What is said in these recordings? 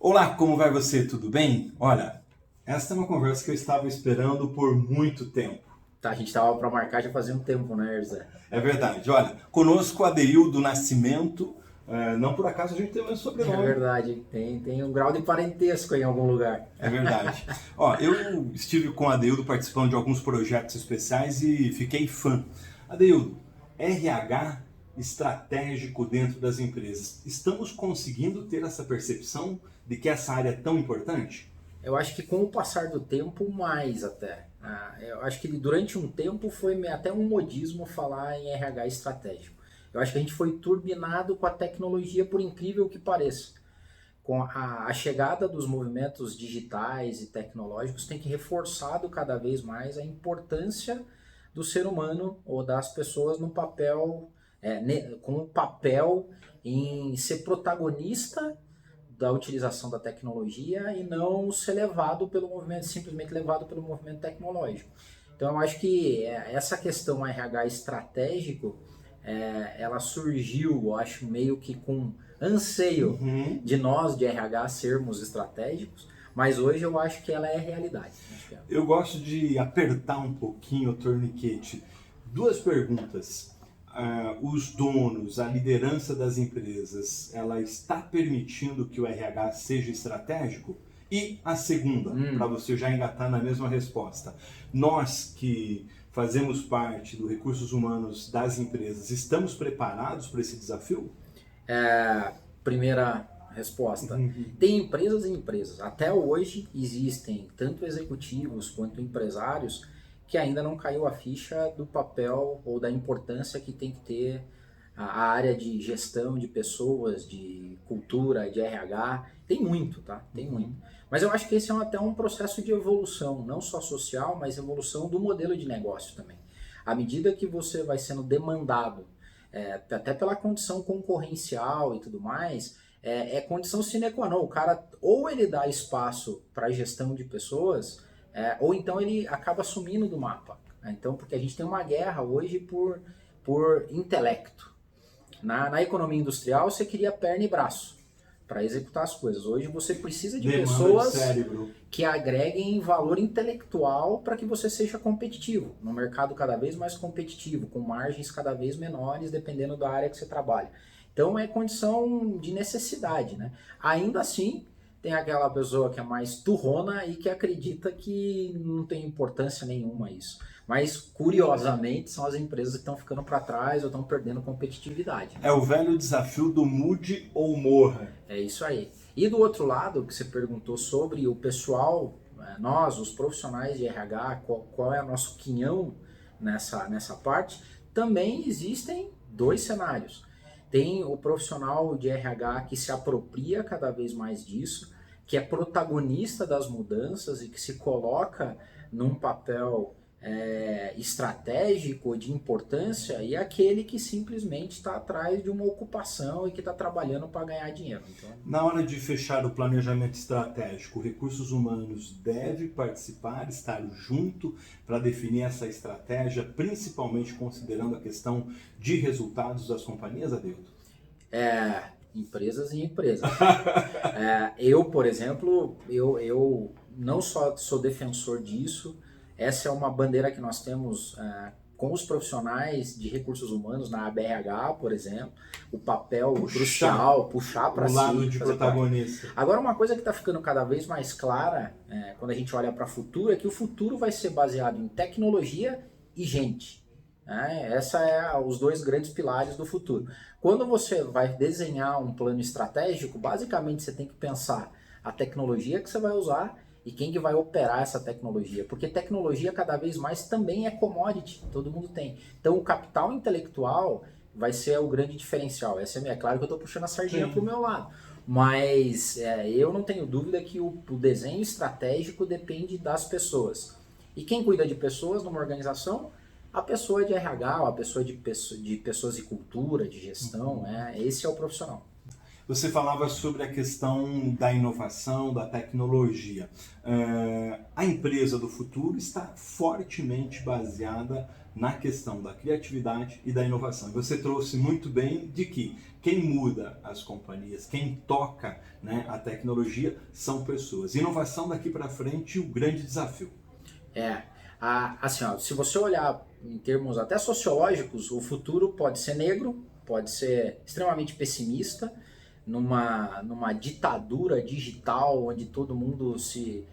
Olá, como vai você? Tudo bem? Olha, esta é uma conversa que eu estava esperando por muito tempo. Tá, a gente tava para marcar já fazia um tempo, né, Zé? É verdade. Olha, conosco Adeildo Nascimento. Não por acaso a gente tem o mesmo É sobrenome. verdade, tem um grau de parentesco em algum lugar. É verdade. Ó, eu estive com o Adeildo participando de alguns projetos especiais e fiquei fã. Adeildo, RH estratégico dentro das empresas. Estamos conseguindo ter essa percepção de que essa área é tão importante? Eu acho que com o passar do tempo, mais até. Eu acho que durante um tempo foi até um modismo falar em RH estratégico. Eu acho que a gente foi turbinado com a tecnologia, por incrível que pareça. Com a chegada dos movimentos digitais e tecnológicos, tem que reforçado cada vez mais a importância do ser humano ou das pessoas no papel, com o papel em ser protagonista da utilização da tecnologia e não ser levado pelo movimento, simplesmente levado pelo movimento tecnológico. Então eu acho que essa questão RH estratégico, ela surgiu, eu acho, meio que com anseio Uhum. de nós de RH sermos estratégicos, mas hoje eu acho que ela é realidade. Eu gosto de apertar um pouquinho o torniquete. Duas perguntas. Os donos, a liderança das empresas, ela está permitindo que o RH seja estratégico? E a segunda, para você já engatar na mesma resposta. Nós que fazemos parte do recursos humanos das empresas, estamos preparados para esse desafio? Primeira resposta. Tem empresas e empresas. Até hoje existem tanto executivos quanto empresários que ainda não caiu a ficha do papel ou da importância que tem que ter a área de gestão de pessoas, de cultura, de RH. Tem muito, tá? Tem muito. Mas eu acho que esse é até um processo de evolução, não só social, mas evolução do modelo de negócio também. À medida que você vai sendo demandado até pela condição concorrencial e tudo mais, é condição sine qua non. O cara, ou ele dá espaço para a gestão de pessoas, ou então ele acaba sumindo do mapa. Então, porque a gente tem uma guerra hoje por intelecto. Na economia industrial, você queria perna e braço para executar as coisas. Hoje você precisa de Demanda de pessoas cérebro. que agreguem valor intelectual para que você seja competitivo, no mercado cada vez mais competitivo, com margens cada vez menores, dependendo da área que você trabalha. Então é condição de necessidade, né? Ainda assim, tem aquela pessoa que é mais turrona e que acredita que não tem importância nenhuma isso. Mas, curiosamente, são as empresas que estão ficando para trás ou estão perdendo competitividade. É o velho desafio do mude ou morra. É isso aí. E do outro lado, que você perguntou sobre o pessoal, nós, os profissionais de RH, qual é o nosso quinhão nessa parte, também existem dois cenários. Tem o profissional de RH que se apropria cada vez mais disso, que é protagonista das mudanças e que se coloca num papel estratégico de importância, e aquele que simplesmente está atrás de uma ocupação e que está trabalhando para ganhar dinheiro. Então, Na hora de fechar o planejamento estratégico, recursos humanos deve participar, estar junto para definir essa estratégia, principalmente considerando a questão de resultados das companhias, Adeildo? empresas e empresas. Eu, por exemplo, eu não só sou defensor disso, essa é uma bandeira que nós temos com os profissionais de recursos humanos na ABRH, por exemplo, o papel crucial, puxar para o si, lado de fazer parte. protagonista. Agora, uma coisa que está ficando cada vez mais clara quando a gente olha para o futuro é que o futuro vai ser baseado em tecnologia e gente. Essa é os dois grandes pilares do futuro. Quando você vai desenhar um plano estratégico, basicamente você tem que pensar a tecnologia que você vai usar e quem que vai operar essa tecnologia, porque tecnologia cada vez mais também é commodity, todo mundo tem. Então o capital intelectual vai ser o grande diferencial. É claro que eu estou puxando a sardinha para o meu lado, mas eu não tenho dúvida que o desenho estratégico depende das pessoas. E quem cuida de pessoas numa organização? A pessoa de RH, a pessoa de pessoas de cultura, de gestão, esse é o profissional. Você falava sobre a questão da inovação, da tecnologia. A empresa do futuro está fortemente baseada na questão da criatividade e da inovação. E você trouxe muito bem de que quem muda as companhias, quem toca, né, a tecnologia são pessoas. Inovação daqui para frente, o grande desafio. Assim, ó, se você olhar em termos até sociológicos, o futuro pode ser negro, pode ser extremamente pessimista, numa ditadura digital onde todo mundo se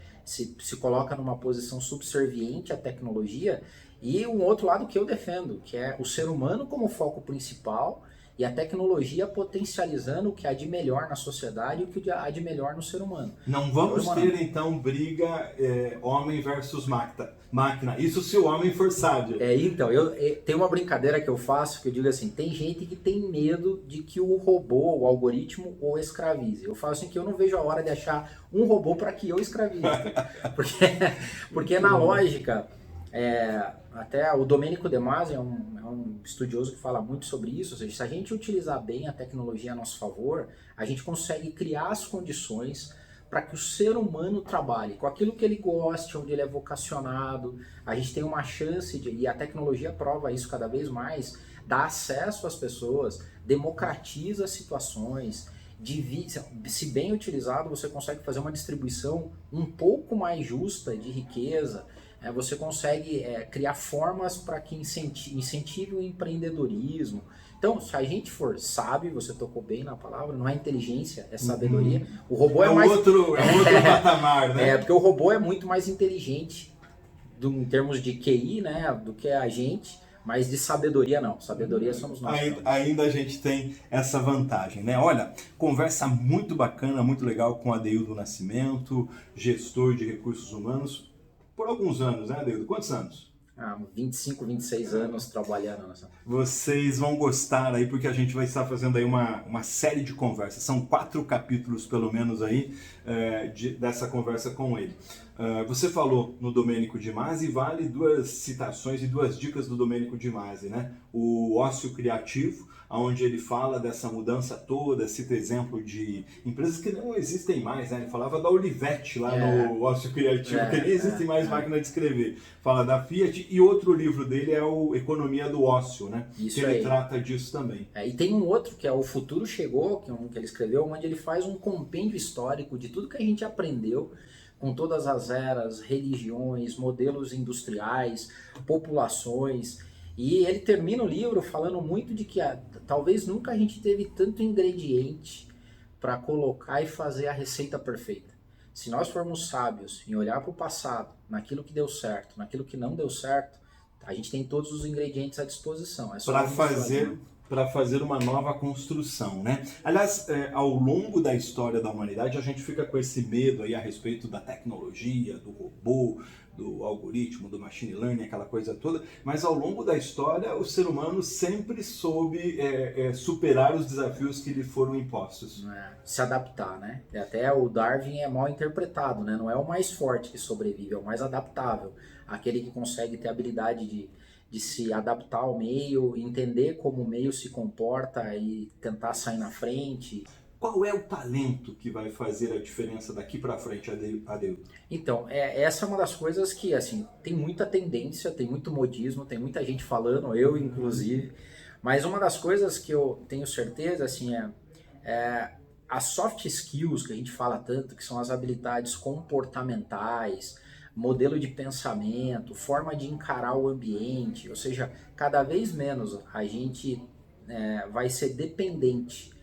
coloca numa posição subserviente à tecnologia, e um outro lado que eu defendo, que é o ser humano como foco principal e a tecnologia potencializando o que há de melhor na sociedade e o que há de melhor no ser humano. Não vamos ter, então, briga homem versus máquina. Isso se o homem for sábio. Então, tem uma brincadeira que eu faço, que eu digo assim, tem gente que tem medo de que o robô, o algoritmo, o escravize. Eu falo assim que eu não vejo a hora de achar um robô para que eu escravize. Porque na lógica... até o Domenico De Masi é um estudioso que fala muito sobre isso, ou seja, se a gente utilizar bem a tecnologia a nosso favor, a gente consegue criar as condições para que o ser humano trabalhe com aquilo que ele goste, onde ele é vocacionado. A gente tem uma chance e a tecnologia prova isso cada vez mais, dá acesso às pessoas, democratiza as situações, se bem utilizado, você consegue fazer uma distribuição um pouco mais justa de riqueza. Você consegue criar formas para que incentive o empreendedorismo. Então, se a gente for sábio, você tocou bem na palavra, não é inteligência, é sabedoria. O robô é mais... outro patamar, né? Porque o robô é muito mais inteligente em termos de QI, né, do que a gente, mas de sabedoria não. Sabedoria somos nós. Ainda a gente tem essa vantagem, né? Olha, conversa muito bacana, muito legal com Adeildo Nascimento, gestor de recursos humanos, por alguns anos, né, Adeildo? Quantos anos? 25, 26 anos trabalhando nessa. Vocês vão gostar aí, porque a gente vai estar fazendo aí uma série de conversas. São 4 capítulos, pelo menos, aí, dessa conversa com ele. Você falou no Domenico De Masi, vale 2 citações e 2 dicas do Domenico De Masi, né? O ócio criativo, onde ele fala dessa mudança toda, cita exemplo de empresas que não existem mais, né? Ele falava da Olivetti lá no ócio criativo, que nem existe mais máquina de escrever. Fala da Fiat, e outro livro dele é o Economia do Ócio, né? Isso que ele trata disso também. E tem um outro que é O Futuro Chegou, que é um que ele escreveu, onde ele faz um compêndio histórico de tudo que a gente aprendeu com todas as eras, religiões, modelos industriais, populações. E ele termina o livro falando muito de que talvez nunca a gente teve tanto ingrediente para colocar e fazer a receita perfeita. Se nós formos sábios em olhar para o passado, naquilo que deu certo, naquilo que não deu certo, a gente tem todos os ingredientes à disposição. É para fazer uma nova construção, né? Aliás, ao longo da história da humanidade, a gente fica com esse medo aí a respeito da tecnologia, do robô, do algoritmo, do machine learning, aquela coisa toda, mas ao longo da história o ser humano sempre soube superar os desafios que lhe foram impostos. Se adaptar, né? E até o Darwin é mal interpretado, né? Não é o mais forte que sobrevive, é o mais adaptável, aquele que consegue ter a habilidade de se adaptar ao meio, entender como o meio se comporta e tentar sair na frente. Qual é o talento que vai fazer a diferença daqui para frente, Adeildo? Então, essa é uma das coisas que, assim, tem muita tendência, tem muito modismo, tem muita gente falando, eu inclusive, mas uma das coisas que eu tenho certeza, assim, as soft skills que a gente fala tanto, que são as habilidades comportamentais, modelo de pensamento, forma de encarar o ambiente, ou seja, cada vez menos a gente vai ser dependente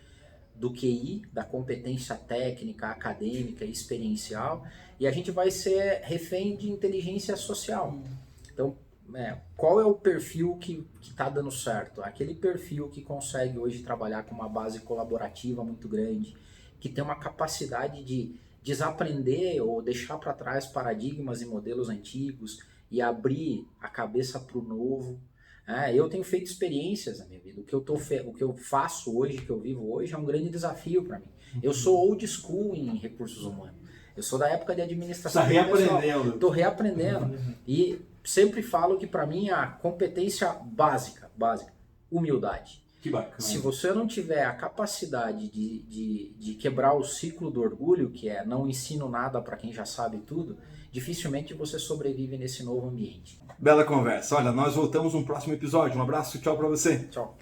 do QI, da competência técnica, acadêmica e experiencial, e a gente vai ser refém de inteligência social. Então, qual é o perfil que está dando certo? Aquele perfil que consegue hoje trabalhar com uma base colaborativa muito grande, que tem uma capacidade de desaprender ou deixar para trás paradigmas e modelos antigos e abrir a cabeça para o novo. Eu tenho feito experiências na minha vida. O que eu faço hoje, que eu vivo hoje, é um grande desafio para mim. Eu sou old school em recursos humanos. Eu sou da época de administração. Está reaprendendo. Estou reaprendendo. E sempre falo que para mim a competência básica, humildade. Que bacana. Se você não tiver a capacidade de quebrar o ciclo do orgulho, que é não ensino nada para quem já sabe tudo, dificilmente você sobrevive nesse novo ambiente. Bela conversa. Olha, nós voltamos no próximo episódio. Um abraço, tchau para você. Tchau.